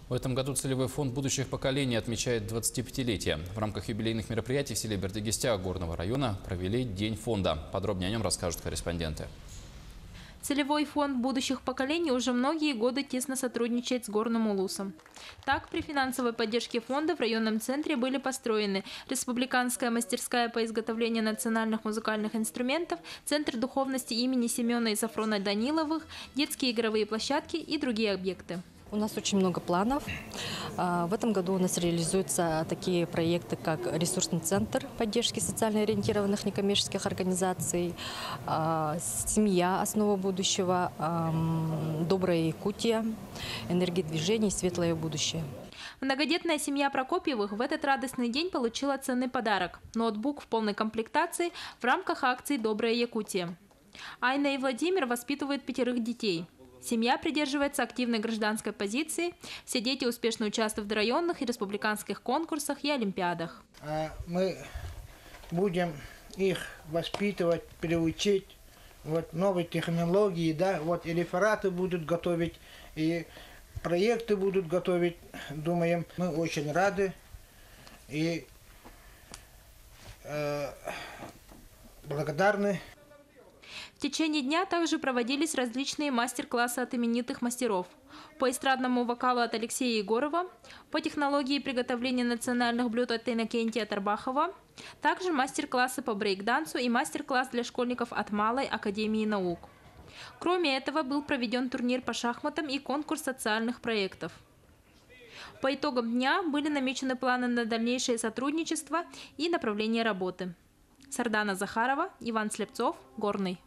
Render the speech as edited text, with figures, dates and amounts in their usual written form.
В этом году целевой фонд будущих поколений отмечает 25-летие. В рамках юбилейных мероприятий в селе Бердыгестя Горного района провели День фонда. Подробнее о нем расскажут корреспонденты. Целевой фонд будущих поколений уже многие годы тесно сотрудничает с Горным Улусом. Так, при финансовой поддержке фонда в районном центре были построены республиканская мастерская по изготовлению национальных музыкальных инструментов, Центр духовности имени Семена и Сафрона Даниловых, детские игровые площадки и другие объекты. У нас очень много планов. В этом году у нас реализуются такие проекты, как ресурсный центр поддержки социально ориентированных некоммерческих организаций, семья, основа будущего, добрая Якутия, энергия движений, светлое будущее. Многодетная семья Прокопьевых в этот радостный день получила ценный подарок – ноутбук в полной комплектации в рамках акции «Добрая Якутия». Айна и Владимир воспитывают 5 детей. Семья придерживается активной гражданской позиции. Все дети успешно участвуют в районных и республиканских конкурсах и олимпиадах. Мы будем их воспитывать, приучить новой технологии, да, и рефераты будут готовить, и проекты будут готовить. Думаем, мы очень рады и благодарны. В течение дня также проводились различные мастер-классы от именитых мастеров. По эстрадному вокалу от Алексея Егорова, по технологии приготовления национальных блюд от Иннокентия Тарбахова, также мастер-классы по брейк-дансу и мастер-класс для школьников от Малой академии наук. Кроме этого, был проведен турнир по шахматам и конкурс социальных проектов. По итогам дня были намечены планы на дальнейшее сотрудничество и направление работы. Сардана Захарова, Иван Слепцов, Горный.